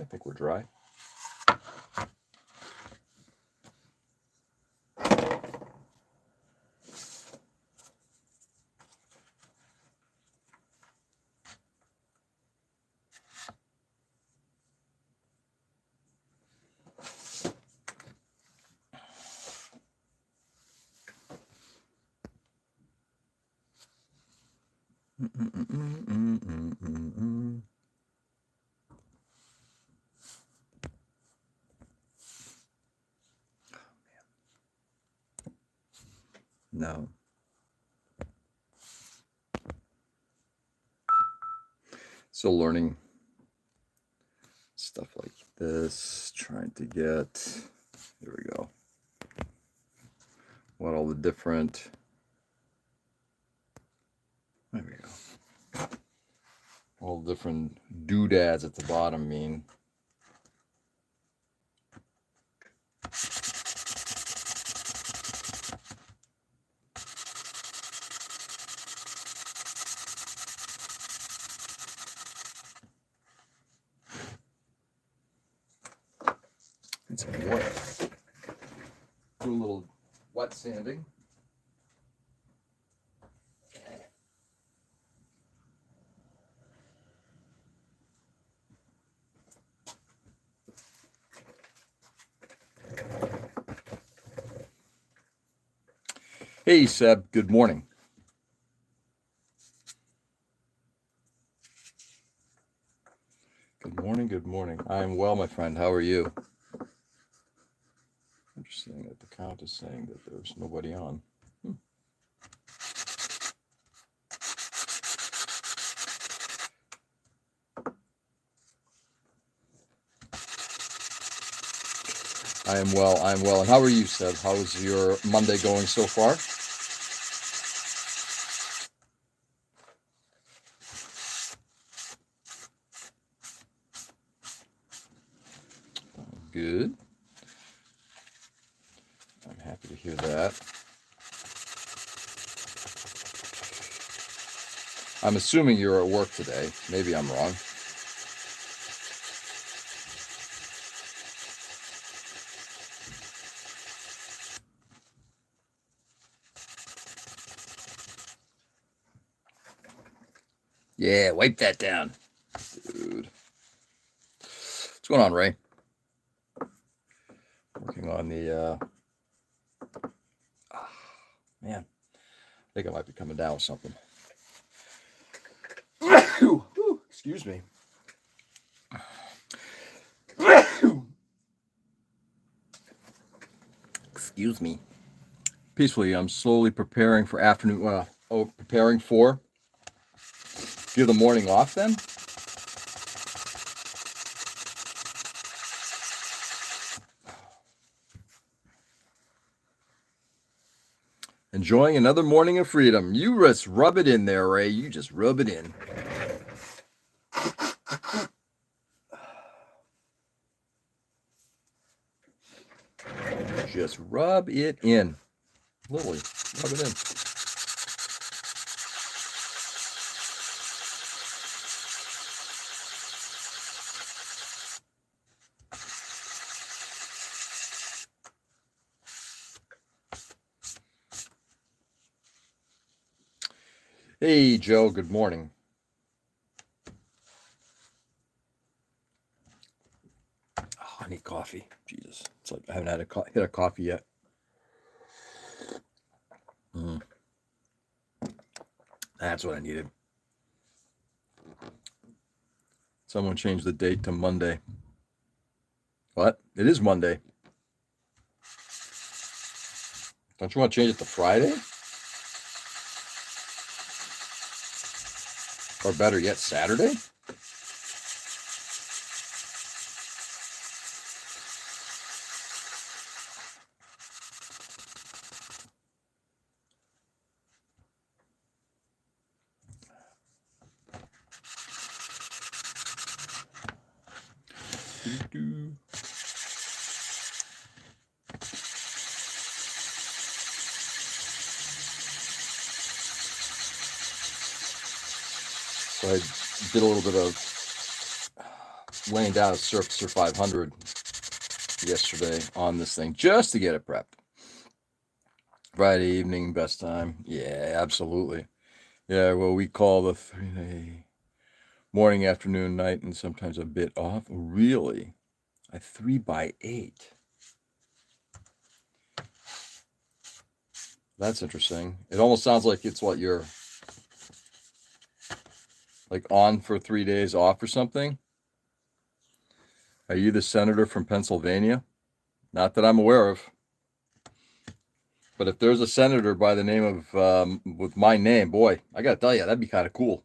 I think we're dry. No. Still learning stuff like this, trying to get, here we go, what all the different, there we go, all the different doodads at the bottom mean. And some wet. Do a little wet sanding. Hey Seb, good morning. Good morning, good morning. I'm well, my friend. How are you? Interesting that the count is saying that there's nobody on. I am well, I'm well. And how are you, Seb? How's your Monday going so far? Good. I'm happy to hear that. I'm assuming you're at work today. Maybe I'm wrong. Yeah, wipe that down. Dude. What's going on, Ray? Working on the, man, I think I might be coming down with something. Excuse me. Excuse me. Peacefully, I'm slowly preparing for afternoon, preparing for, do you have the morning off then? Enjoying another morning of freedom. You just rub it in there, Ray. You just rub it in. Just rub it in. Literally, rub it in. Hey, Joe, good morning. Oh, I need coffee. Jesus. It's like I haven't had hit a coffee yet. That's what I needed. Someone changed the date to Monday. What? It is Monday. Don't you want to change it to Friday? Or better yet, Saturday? So I did a little bit of laying down a Surfacer 500 yesterday on this thing just to get it prepped. Friday evening, best time. Yeah, absolutely. Yeah, well, we call the 3-day morning, afternoon, night, and sometimes a bit off. Really? A 3x8. That's interesting. It almost sounds like it's what you're like on for 3 days off or something. Are you the senator from Pennsylvania? Not that I'm aware of. But if there's a senator by the name of, with my name, boy, I got to tell you, that'd be kind of cool.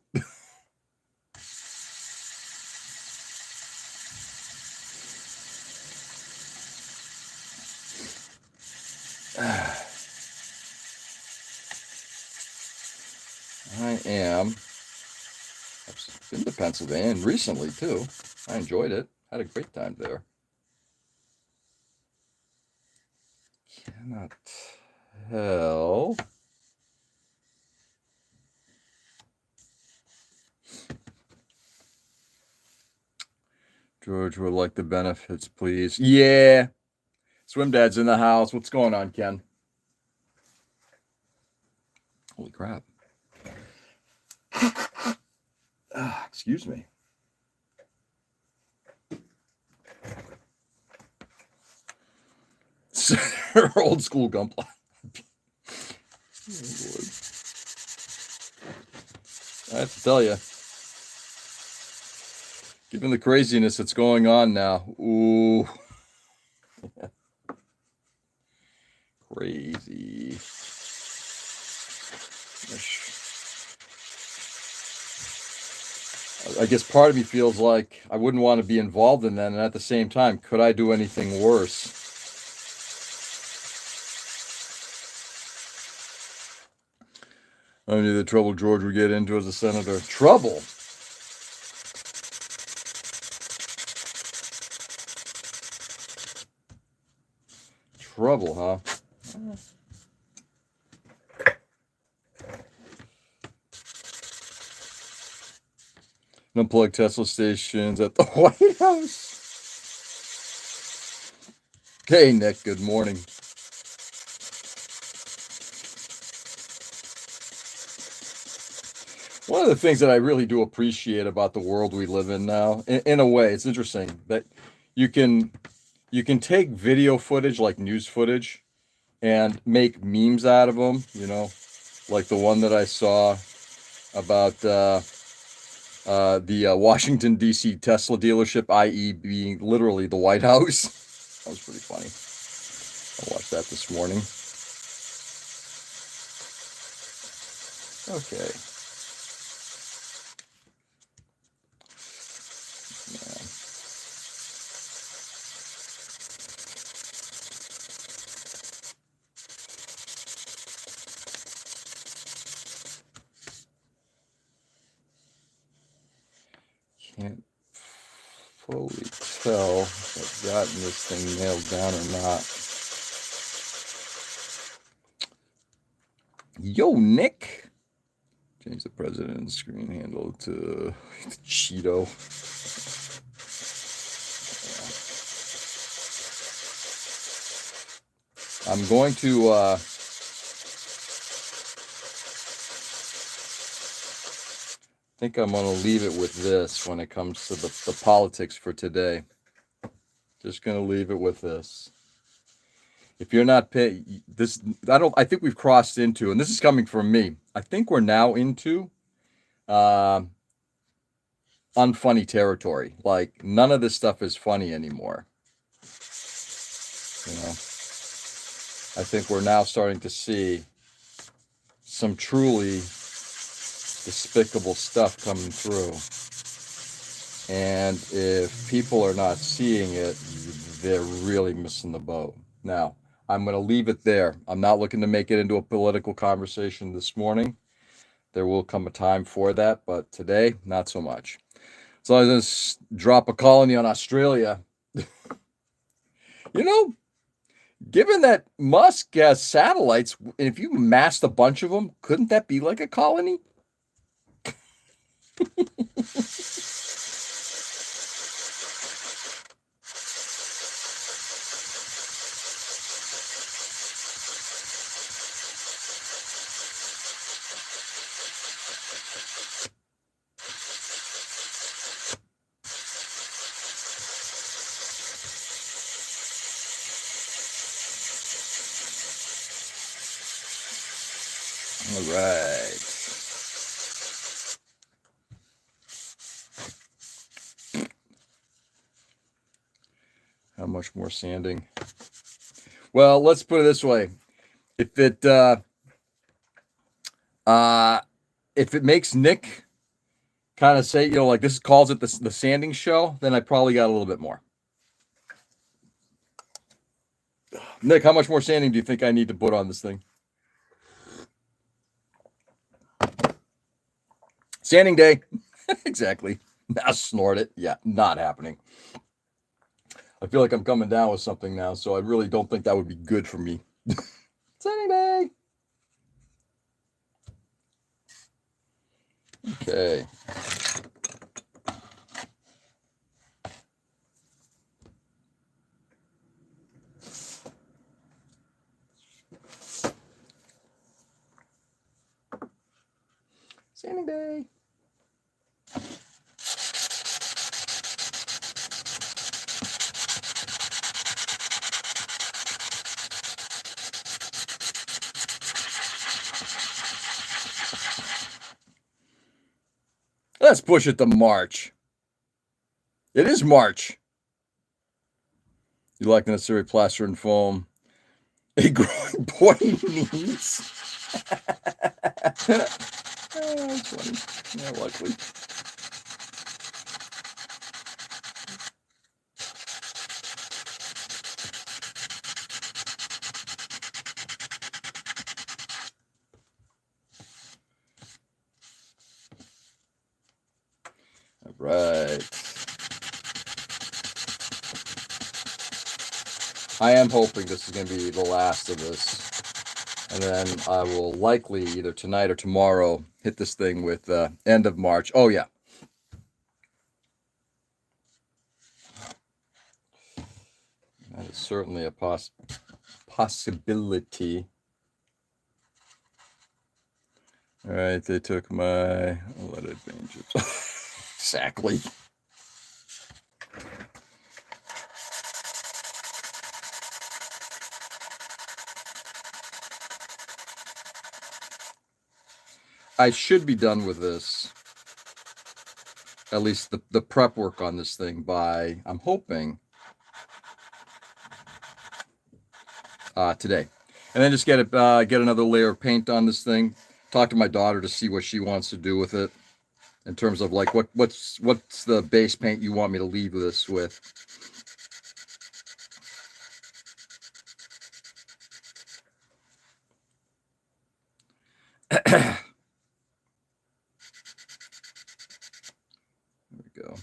I've been to Pennsylvania and recently too. I enjoyed it. Had a great time there. Cannot tell. George would like the benefits, please. Yeah. Swim Dad's in the house. What's going on, Ken? Holy crap. Excuse me. Old school Gunpla. I have to tell you, given the craziness that's going on now, ooh, crazy. I guess part of me feels like I wouldn't want to be involved in that, and at the same time, could I do anything worse? I knew the trouble George would get into as a senator. Trouble? Trouble, huh? Unplug Tesla stations at the White House. Hey, Nick, good morning. One of the things that I really do appreciate about the world we live in now, in a way, it's interesting that you can take video footage like news footage and make memes out of them, you know, like the one that I saw about the Washington, D.C. Tesla dealership, i.e. being literally the White House. That was pretty funny. I watched that this morning. Okay. Can't fully tell if I've gotten this thing nailed down or not. Yo, Nick. Change the president's screen handle to Cheeto. I'm going to I think I'm going to leave it with this when it comes to the politics for today. Just going to leave it with this. If you're not paying this, I think we've crossed into, and this is coming from me, I think we're now into unfunny territory. Like, none of this stuff is funny anymore. You know, I think we're now starting to see some truly despicable stuff coming through. And if people are not seeing it, they're really missing the boat. Now, I'm going to leave it there. I'm not looking to make it into a political conversation this morning. There will come a time for that, but today, not so much. So I just drop a colony on Australia. You know, given that Musk has satellites, if you massed a bunch of them, couldn't that be like a colony? All right. How much more sanding? Well, let's put it this way. If it makes Nick kind of say, like this calls it the sanding show, then I probably got a little bit more. Nick, how much more sanding do you think I need to put on this thing? Sanding day. Exactly. Now snort it. Yeah, not happening. I feel like I'm coming down with something now, so I really don't think that would be good for me. Sanding day. Okay. Sanding day. Let's push it to March. It is March. You like the necessary plaster and foam a growing boy needs? Oh, that's funny. Yeah, likely. All right. I am hoping this is going to be the last of this. And then I will likely either tonight or tomorrow hit this thing with end of March. Oh, yeah. That is certainly a possibility. All right, they took my leaded paint chips. Exactly. I should be done with this, at least the prep work on this thing by, I'm hoping, today. And then just get another layer of paint on this thing. Talk to my daughter to see what she wants to do with it in terms of like what's the base paint you want me to leave this with. There we go.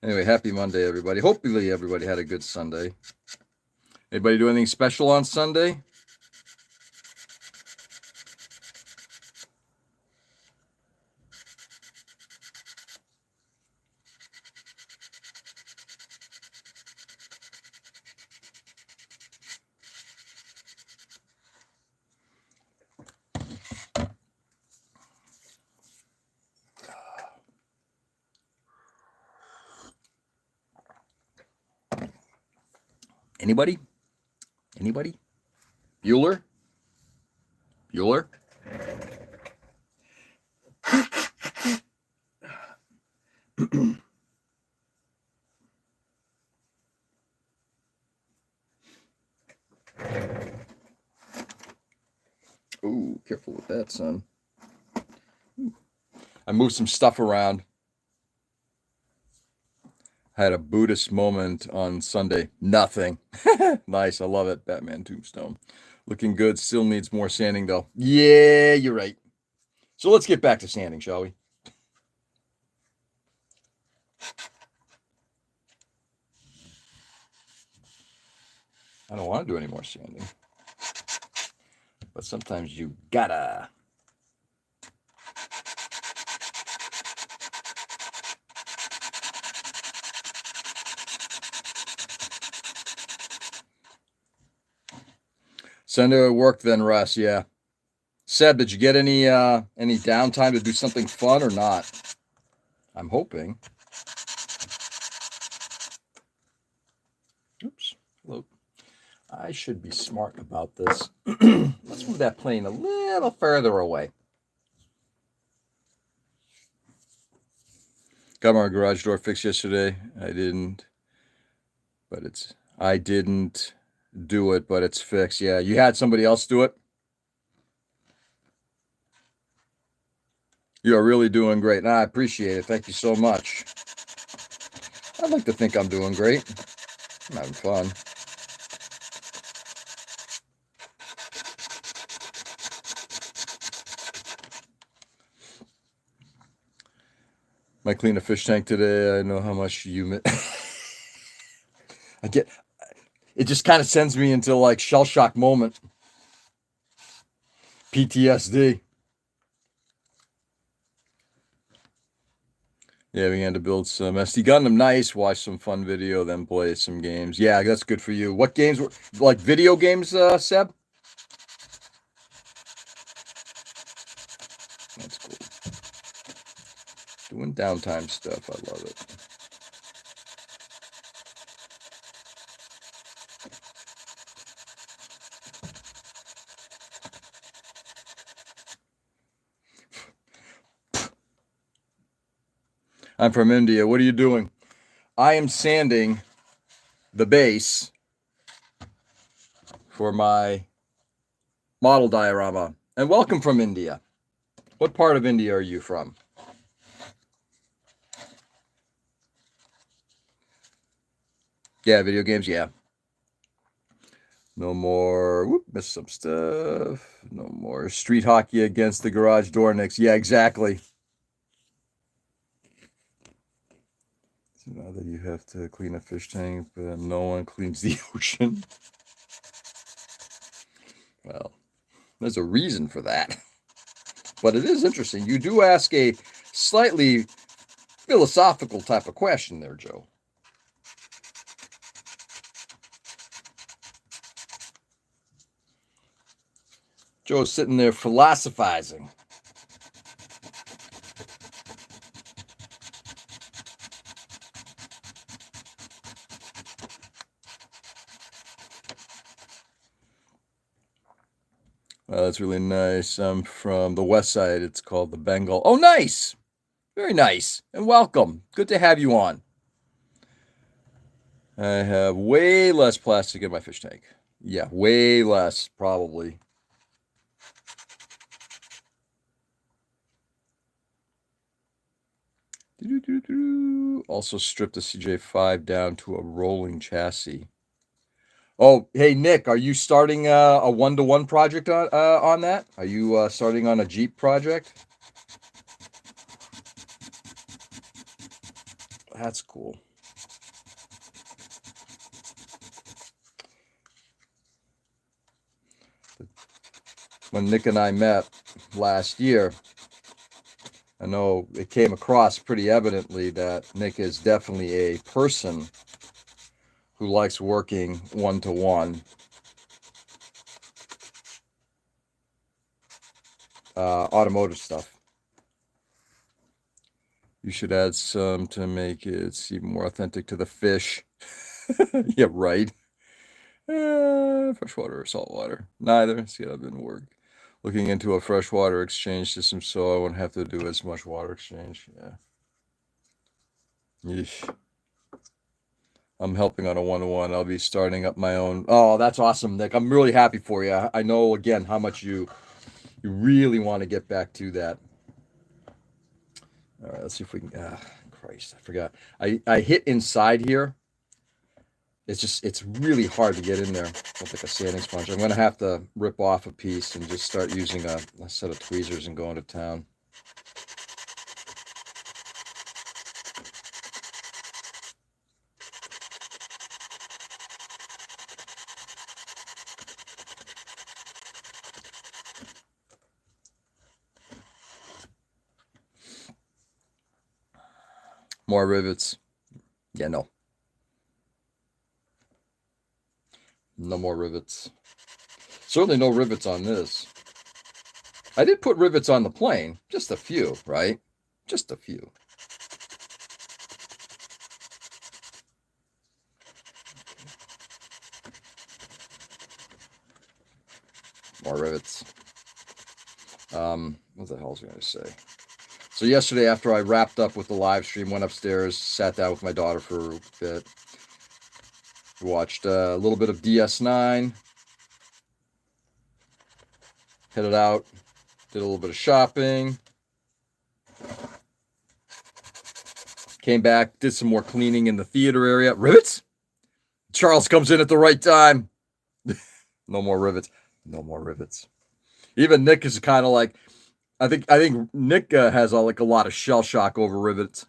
Anyway, happy Monday, everybody. Hopefully everybody had a good Sunday. Anybody do anything special on Sunday? Anybody? Anybody? Bueller? Bueller? Ooh, careful with that, son. Ooh. I moved some stuff around. I had a Buddhist moment on Sunday. Nothing. Nice. I love it. Batman Tombstone. Looking good. Still needs more sanding, though. Yeah, you're right. So let's get back to sanding, shall we? I don't want to do any more sanding. But sometimes you gotta. Sunday at work then, Russ. Yeah. Seb, did you get any downtime to do something fun or not? I'm hoping. Oops. Hello. I should be smart about this. Let's move that plane a little further away. Got my garage door fixed yesterday. I didn't do it, but it's fixed. Yeah, you had somebody else do it? You are really doing great, and I appreciate it. Thank you so much. I'd like to think I'm doing great. I'm having fun. Might clean a fish tank today. I know how much you it just kind of sends me into like shell shock moment. PTSD. Yeah, began to build some SD Gundam. Nice. Watch some fun video, then play some games. Yeah, that's good for you. What games were like video games, Seb? That's cool. Doing downtime stuff. I love it. I'm from India. What are you doing? I am sanding the base for my model diorama. And welcome from India. What part of India are you from? Yeah, video games, yeah. No more, missed some stuff. No more street hockey against the garage door next. Yeah, exactly. So now that you have to clean a fish tank, but no one cleans the ocean. Well, there's a reason for that. But it is interesting. You do ask a slightly philosophical type of question there, Joe. Joe's sitting there philosophizing. Well, that's really nice. I'm from the west side. It's called the Bengal. Oh, nice. Very nice. And welcome. Good to have you on. I have way less plastic in my fish tank. Yeah, way less, probably. Also stripped the CJ5 down to a rolling chassis. Oh, hey, Nick, are you starting a one-to-one project on that? Are you starting on a Jeep project? That's cool. When Nick and I met last year, I know it came across pretty evidently that Nick is definitely a person who likes working one-to-one. Automotive stuff. You should add some to make it even more authentic to the fish. Yeah, right. Freshwater or saltwater? Neither. See, I've been looking into a freshwater exchange system so I won't have to do as much water exchange. Yeah. Yeesh. I'm helping on a one-to-one. I'll be starting up my own. Oh, that's awesome, Nick. I'm really happy for you. I know, again, how much you really want to get back to that. All right, let's see if we can. Christ, I forgot. I hit inside here. It's really hard to get in there with like a sanding sponge. I'm going to have to rip off a piece and just start using a set of tweezers and going to town. More rivets. Yeah, no. No more rivets. Certainly no rivets on this. I did put rivets on the plane. Just a few, right? Just a few. More rivets. What the hell was I going to say? So yesterday, after I wrapped up with the live stream, went upstairs, sat down with my daughter for a bit, watched a little bit of DS9, headed out, did a little bit of shopping, came back, did some more cleaning in the theater area. Rivets? Charles comes in at the right time. No more rivets. No more rivets. Even Nick is kind of like, I think Nick has like a lot of shell shock over rivets.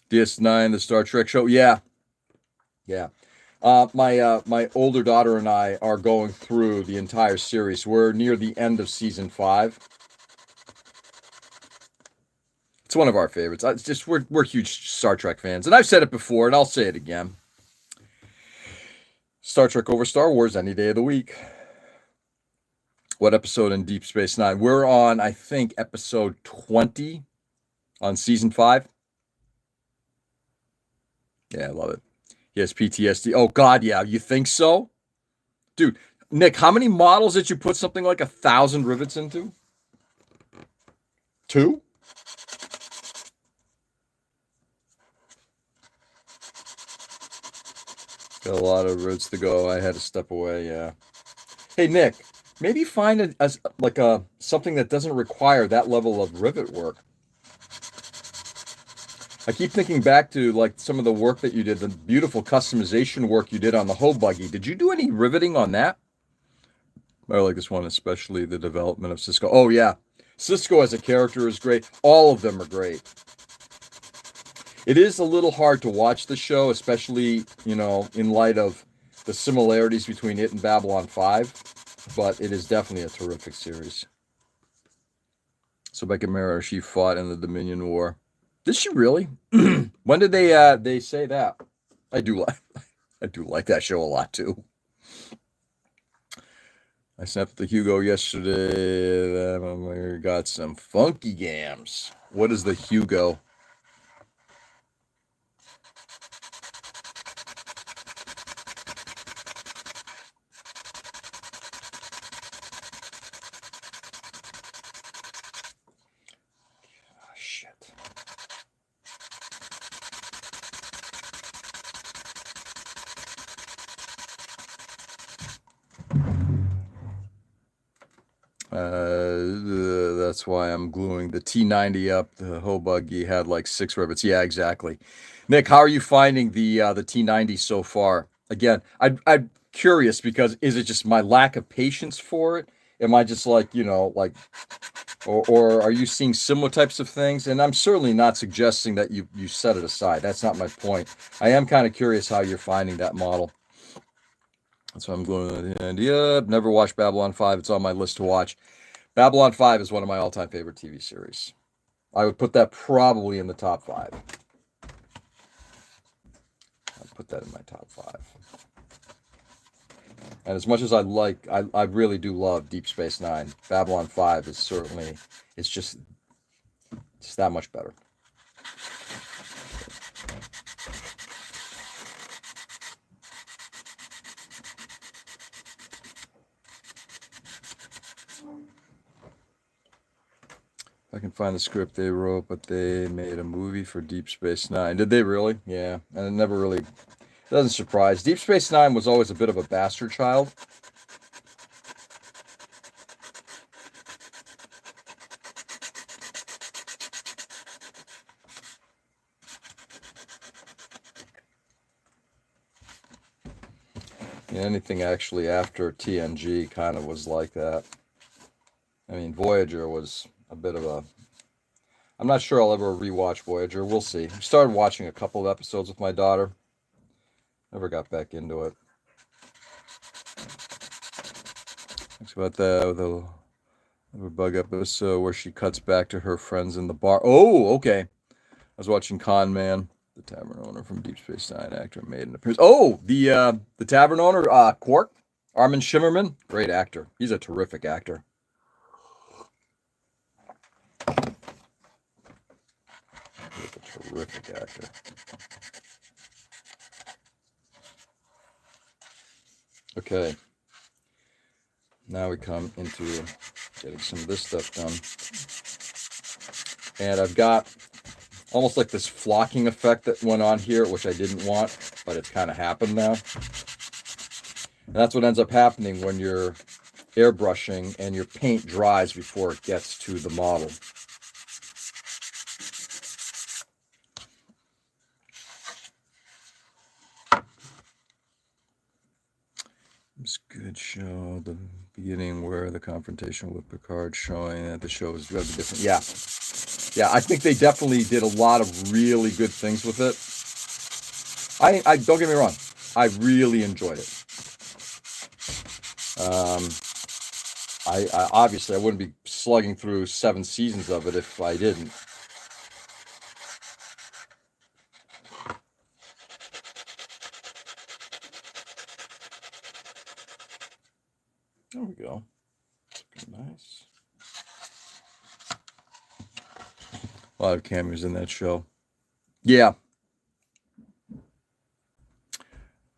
DS9, the Star Trek show. Yeah. My older daughter and I are going through the entire series. We're near the end of season 5. It's one of our favorites. It's just we're huge Star Trek fans, and I've said it before, and I'll say it again. Star Trek over Star Wars any day of the week. What episode in Deep Space Nine? We're on, I think, episode 20 on season 5. Yeah, I love it. He has PTSD. Oh, God, yeah. You think so? Dude, Nick, how many models did you put something like 1,000 rivets into? 2? Got a lot of roads to go. I had to step away, yeah. Hey, Nick, maybe find something that doesn't require that level of rivet work. I keep thinking back to like some of the work that you did, the beautiful customization work you did on the Hoe buggy. Did you do any riveting on that? I like this one, especially the development of Sisko. Oh, yeah. Sisko as a character is great. All of them are great. It is a little hard to watch the show, especially, in light of the similarities between it and Babylon 5, but it is definitely a terrific series. So Becca Mara, she fought in the Dominion War. Did she really? When did they say that? I do like that show a lot too. I snapped the Hugo yesterday. I got some funky gams. What is the Hugo? That's why I'm gluing the T90 up. The Hoe buggy had like 6 rivets. Yeah, exactly. Nick, how are you finding the T90 so far? Again, I'm curious because is it just my lack of patience for it? Am I just like, or are you seeing similar types of things? And I'm certainly not suggesting that you set it aside. That's not my point. I am kind of curious how you're finding that model. So I'm going to end. Yep, never watched Babylon 5. It's on my list to watch. Babylon 5 is one of my all-time favorite TV series. I would put that probably in the top 5. I'd put that in my top 5. And as much as I really do love Deep Space Nine, Babylon 5 is certainly, it's just that much better. I can find the script they wrote, but they made a movie for Deep Space Nine. Did they really? Yeah. And it never really, it doesn't surprise. Deep Space Nine was always a bit of a bastard child. Anything actually after TNG kind of was like that. I mean, Voyager was a bit of a... I'm not sure I'll ever rewatch Voyager. We'll see. I started watching a couple of episodes with my daughter. Never got back into it. Thanks about the bug episode where she cuts back to her friends in the bar. Oh, okay. I was watching Con Man. The tavern owner from Deep Space Nine actor made an appearance. Oh, the tavern owner, Quark, Armin Shimmerman, great actor. He's a terrific actor. Terrific Terrific actor. Okay. Now we come into getting some of this stuff done. And I've got almost like this flocking effect that went on here, which I didn't want, but it's kind of happened now. And that's what ends up happening when you're airbrushing and your paint dries before it gets to the model. It's a good show. The beginning where the confrontation with Picard showing that the show is going to be different. Yeah. Yeah, I think they definitely did a lot of really good things with it. I don't get me wrong. I really enjoyed it. I obviously I wouldn't be slugging through 7 seasons of it if I didn't. There we go. Looking nice. A lot of cameos in that show. Yeah.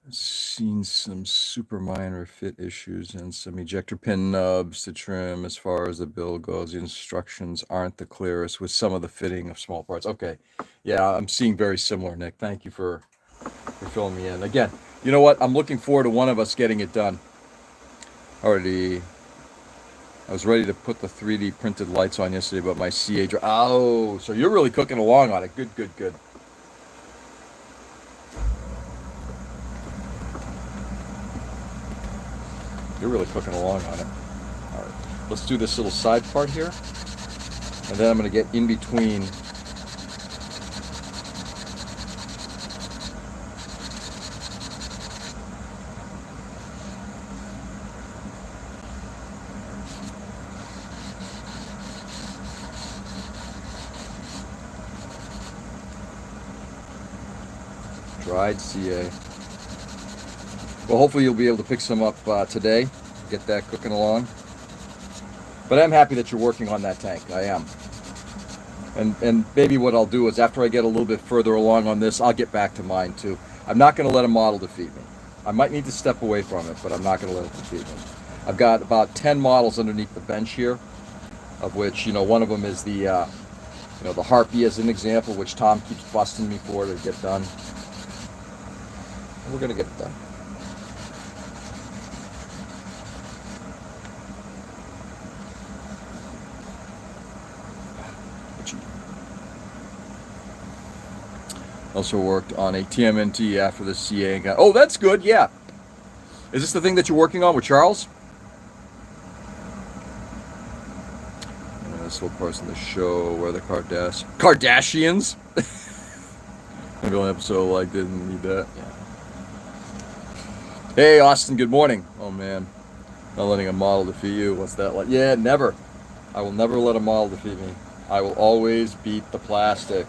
Seen some super minor fit issues and some ejector pin nubs to trim. As far as the build goes, the instructions aren't the clearest with some of the fitting of small parts. Okay. Yeah, I'm seeing very similar, Nick. Thank you for filling me in. Again, you know what? I'm looking forward to one of us getting it done. I was ready to put the 3D printed lights on yesterday, but my CA... Oh, so you're really cooking along on it. Good, good, good. You're really cooking along on it. All right, let's do this little side part here. And then I'm going to get in between. Dried CA. Well, hopefully you'll be able to pick some up today, get that cooking along. But I'm happy that you're working on that tank. I am. And maybe what I'll do is after I get a little bit further along on this, I'll get back to mine too. I'm not going to let a model defeat me. I might need to step away from it, but I'm not going to let it defeat me. I've got about 10 models underneath the bench here, of which, one of them is the, the Harpy as an example, which Tom keeps busting me for to get done. And we're going to get it done. Also worked on a TMNT after the CA and got... Oh, that's good, yeah. Is this the thing that you're working on with Charles? This little person to show where the Kardashians? Maybe an episode like didn't need that. Yeah. Hey, Austin, good morning. Oh, man. Not letting a model defeat you. What's that like? Yeah, never. I will never let a model defeat me. I will always beat the plastic.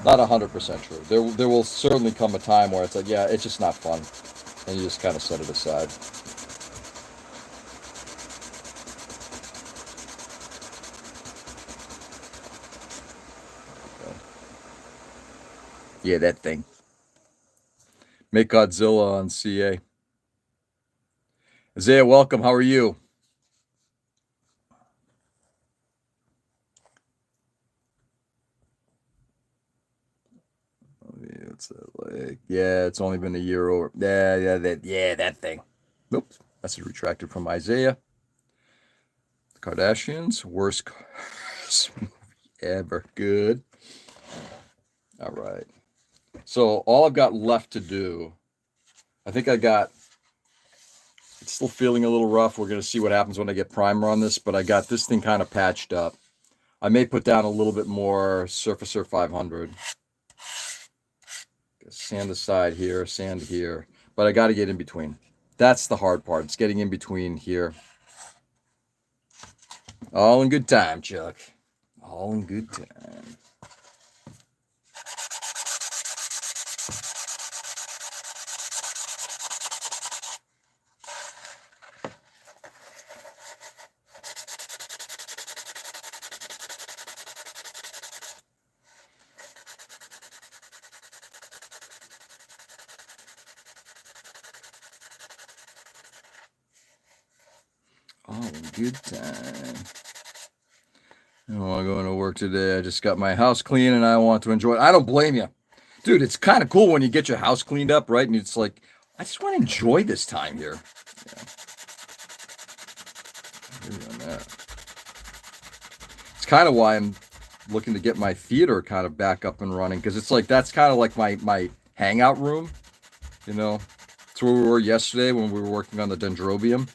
Not 100% true. There will certainly come a time where it's like, yeah, it's just not fun. And you just kind of set it aside. Okay. Yeah, that thing. Make Godzilla on CA. Isaiah, welcome. How are you? What's that like? Yeah, it's only been a year over. That thing. Oops, that's retracted from Isaiah. The Kardashians, worst movie ever. Good. All right. So all I've got left to do, I think it's still feeling a little rough. We're going to see what happens when I get primer on this, but I got this thing kind of patched up. I may put down a little bit more Surfacer 500. Sand aside here, sand here, but I got to get in between. That's the hard part. It's getting in between here. All in good time, Chuck. All in good time. All in good time. I don't want to go into work today. I just got my house clean and I want to enjoy it. I don't blame you. Dude, it's kind of cool when you get your house cleaned up, right? And it's like, I just want to enjoy this time here. Yeah. It's kind of why I'm looking to get my theater kind of back up and running, because it's like that's kind of like my hangout room. You know, it's where we were yesterday when we were working on the Dendrobium.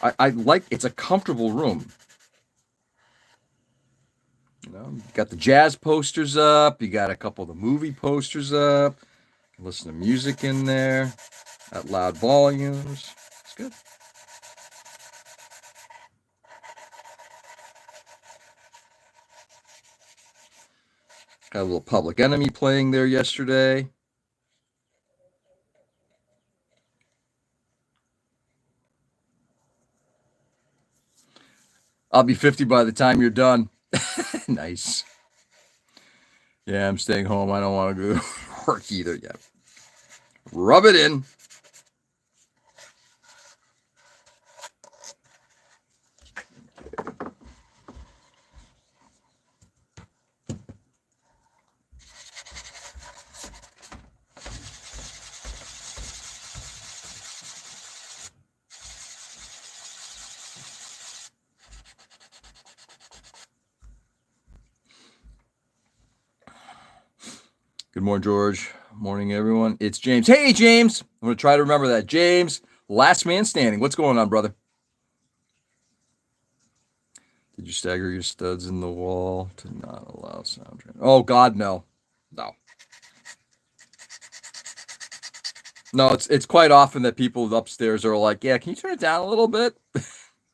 I like it's a comfortable room. You know, you got the jazz posters up, you got a couple of the movie posters up, you can listen to music in there at loud volumes. It's good. Got a little Public Enemy playing there yesterday. I'll be 50 by the time you're done. Nice. Yeah, I'm staying home. I don't want to go to work either yet. Rub it in. Good morning, George. Morning, everyone. It's James. Hey, James. I'm going to try to remember that. James, last man standing. What's going on, brother? Did you stagger your studs in the wall to not allow sound? Oh, God, no. No. No, it's quite often that people upstairs are like, yeah, can you turn it down a little bit?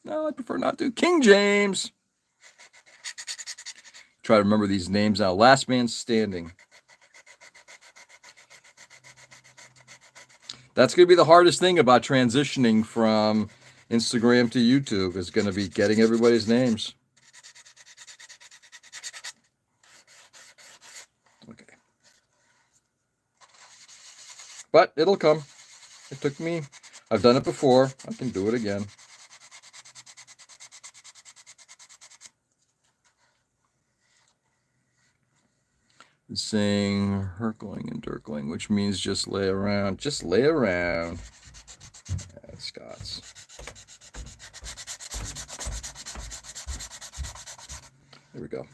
No, I prefer not to. King James. Try to remember these names now. Last man standing. That's going to be the hardest thing about transitioning from Instagram to YouTube, is going to be getting everybody's names. Okay. But it'll come. It took me. I've done it before. I can do it again. Saying Herkling and Dirkling, which means just lay around. Just lay around. Yeah, Scots. There we go.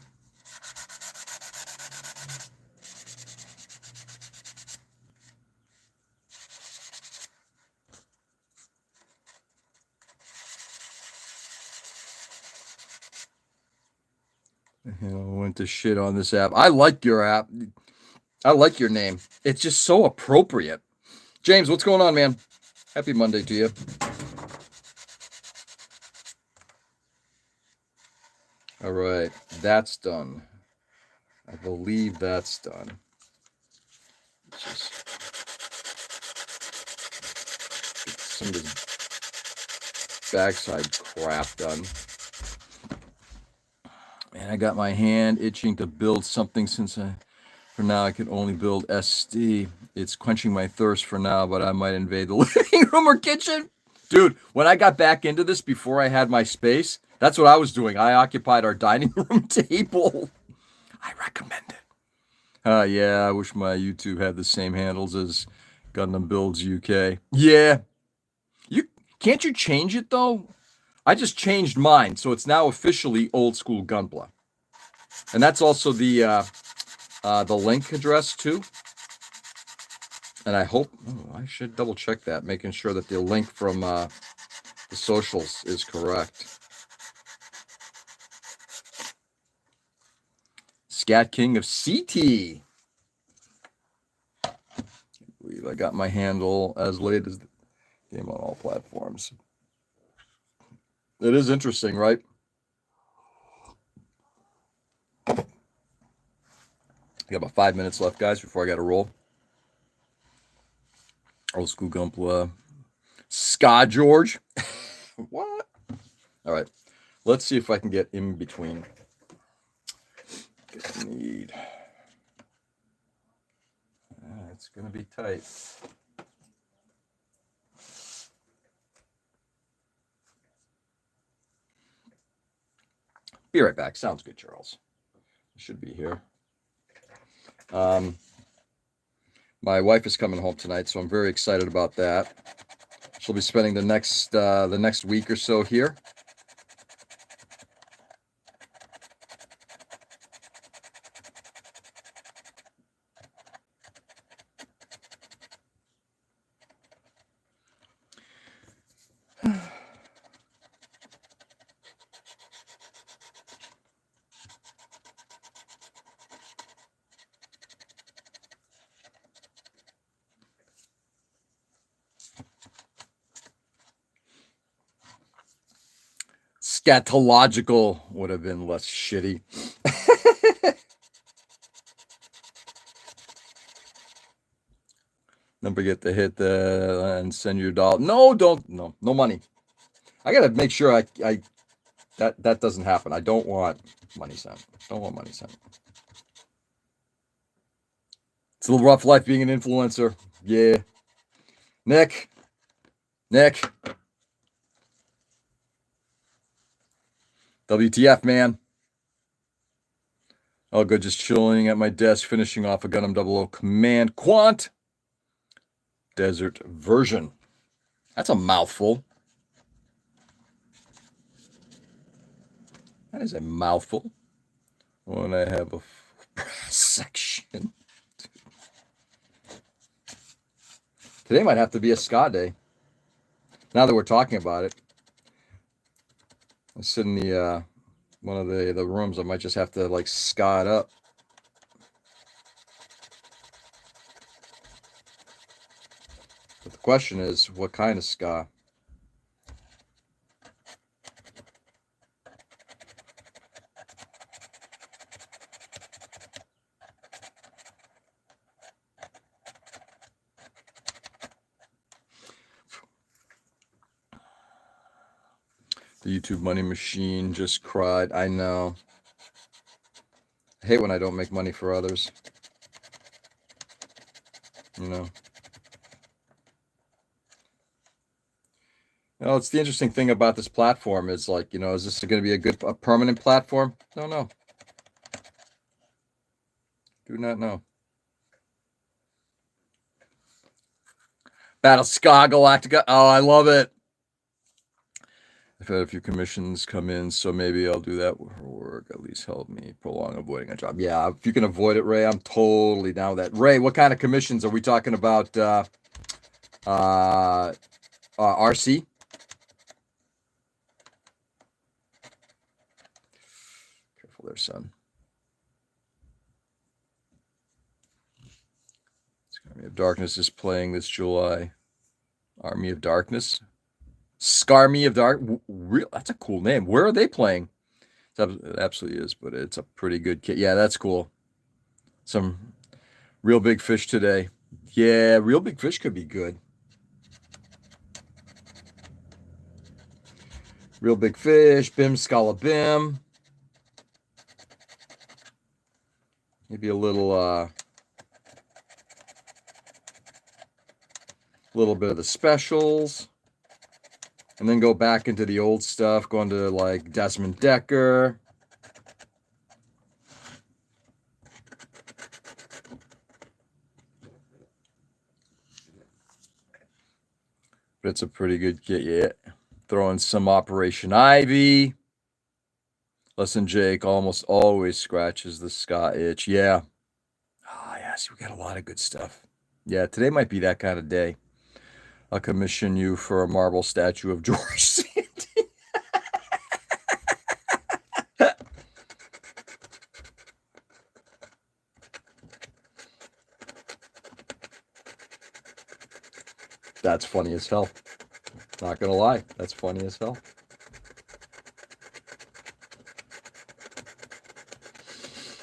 I went to shit on this app. I like your app. I like your name. It's just so appropriate. James, what's going on, man? Happy Monday to you. All right, that's done. I believe that's done. Let's just get some of this backside crap done. Man, I got my hand itching to build something for now I can only build SD. It's quenching my thirst for now, but I might invade the living room or kitchen. Dude, when I got back into this before I had my space, that's what I was doing. I occupied our dining room table. I recommend it. Yeah, I wish my YouTube had the same handles as Gundam Builds UK. Yeah. Can't you change it though? I just changed mine, so it's now officially Old School Gunpla. And that's also the link address too. And I hope, I should double check that, making sure that the link from the socials is correct. Scat King of CT. I believe I got my handle as late as the game on all platforms. It is interesting, right? I got about 5 minutes left, guys, before I got to roll. Old School Gunpla. Ska George. What? All right. Let's see if I can get in between. Need. It's going to be tight. Be right back. Sounds good, Charles. Should be here. My wife is coming home tonight, so I'm very excited about that. She'll be spending the next week or so here. Scatological would have been less shitty. Don't forget to hit and send your dollar. No, no money. I gotta make sure I that doesn't happen. I don't want money sent. Don't want money sent. It's a little rough life being an influencer. Yeah. Nick. WTF, man. Oh, good. Just chilling at my desk, finishing off a Gundam 00 Command Quant Desert version. That's a mouthful. That is a mouthful. When I have a section. Today might have to be a ska day. Now that we're talking about it. I sit in the one of the rooms. I might just have to like ska it up. But the question is, what kind of ska? The YouTube money machine just cried. I know. I hate when I don't make money for others. You know. You know, it's the interesting thing about this platform is like, you know, is this going to be a permanent platform? Don't know. Do not know. Battlestar Galactica. Oh, I love it. I've had a few commissions come in, so maybe I'll do that work. At least help me prolong avoiding a job. Yeah, if you can avoid it, Ray, I'm totally down with that. Ray, what kind of commissions are we talking about? RC? Careful there, son. Army of Darkness is playing this July. Army of Darkness? Skarmy of Dark. That's a cool name. Where are they playing? It absolutely is, but it's a pretty good kit. Yeah, that's cool. Some Real Big Fish today. Yeah, Real Big Fish could be good. Real Big Fish, Bim Scala Bim. Maybe a little bit of the specials. And then go back into the old stuff, going to like Desmond Decker. But it's a pretty good kit, yeah. Throw in some Operation Ivy. Listen, Jake almost always scratches the ska itch. Yeah. Oh, yes, we got a lot of good stuff. Yeah, today might be that kind of day. I'll commission you for a marble statue of George Sandy. That's funny as hell. Not gonna lie, that's funny as hell.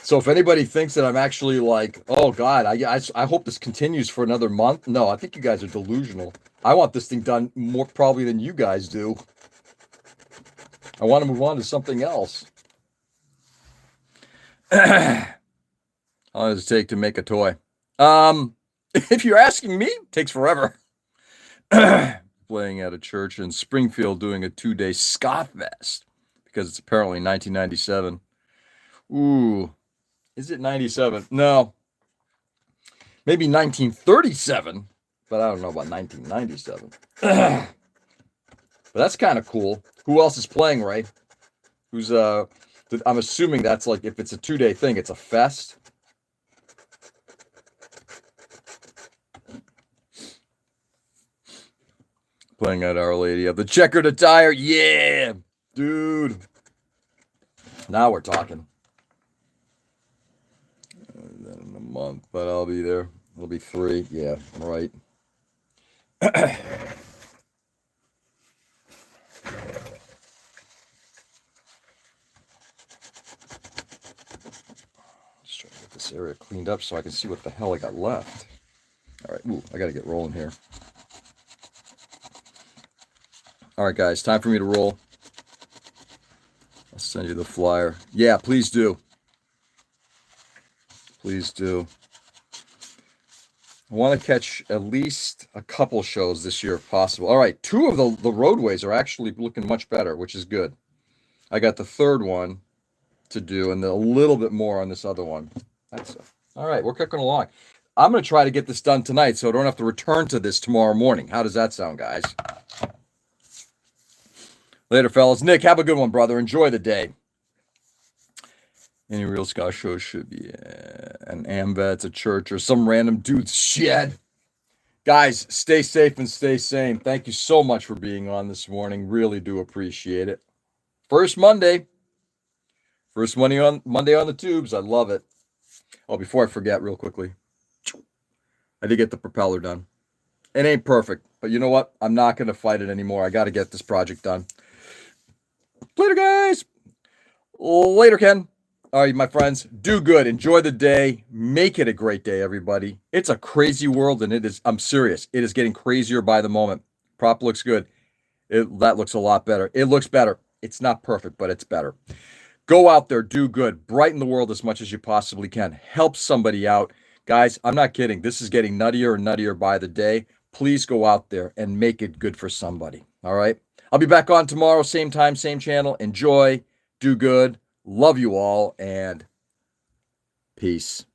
So if anybody thinks that I'm actually like, oh God, I hope this continues for another month. No, I think you guys are delusional. I want this thing done more probably than you guys do. I want to move on to something else. How long does it take to make a toy? If you're asking me, it takes forever. Playing at a church in Springfield, doing a 2-day ska fest because it's apparently 1997. Ooh, is it 97? No, maybe 1937, but I don't know about 1997. But that's kind of cool. Who else is playing, Ray? Who's I'm assuming that's like, if it's a 2-day thing, it's a fest. Playing at Our Lady of the Checkered Attire. Yeah, dude. Now we're talking. In a month, but I'll be there. It'll be 3. Yeah, right. Just trying to get this area cleaned up so I can see what the hell I got left. All right, ooh, I got to get rolling here. All right, guys, time for me to roll. I'll send you the flyer. Yeah, please do. Please do. I want to catch at least a couple shows this year if possible. All right, 2 of the roadways are actually looking much better, which is good. I got the 3rd one to do and a little bit more on this other one. That's all right. We're cooking along. I'm going to try to get this done tonight so I don't have to return to this tomorrow morning. How does that sound, guys? Later, fellas. Nick, have a good one, brother. Enjoy the day. Any Real Scott show should be an AMVETS, a church, or some random dude's shed. Guys, stay safe and stay sane. Thank you so much for being on this morning. Really do appreciate it. First Monday. First Monday on the tubes. I love it. Oh, before I forget real quickly. I did get the propeller done. It ain't perfect, but you know what? I'm not going to fight it anymore. I got to get this project done. Later, guys. Later, Ken. All right, my friends, do good. Enjoy the day. Make it a great day, everybody. It's a crazy world, and it is, I'm serious, it is getting crazier by the moment. Prop looks good. That looks a lot better. It looks better. It's not perfect, but it's better. Go out there, do good. Brighten the world as much as you possibly can. Help somebody out. Guys, I'm not kidding. This is getting nuttier and nuttier by the day. Please go out there and make it good for somebody. All right? I'll be back on tomorrow, same time, same channel. Enjoy. Do good. Love you all, and peace.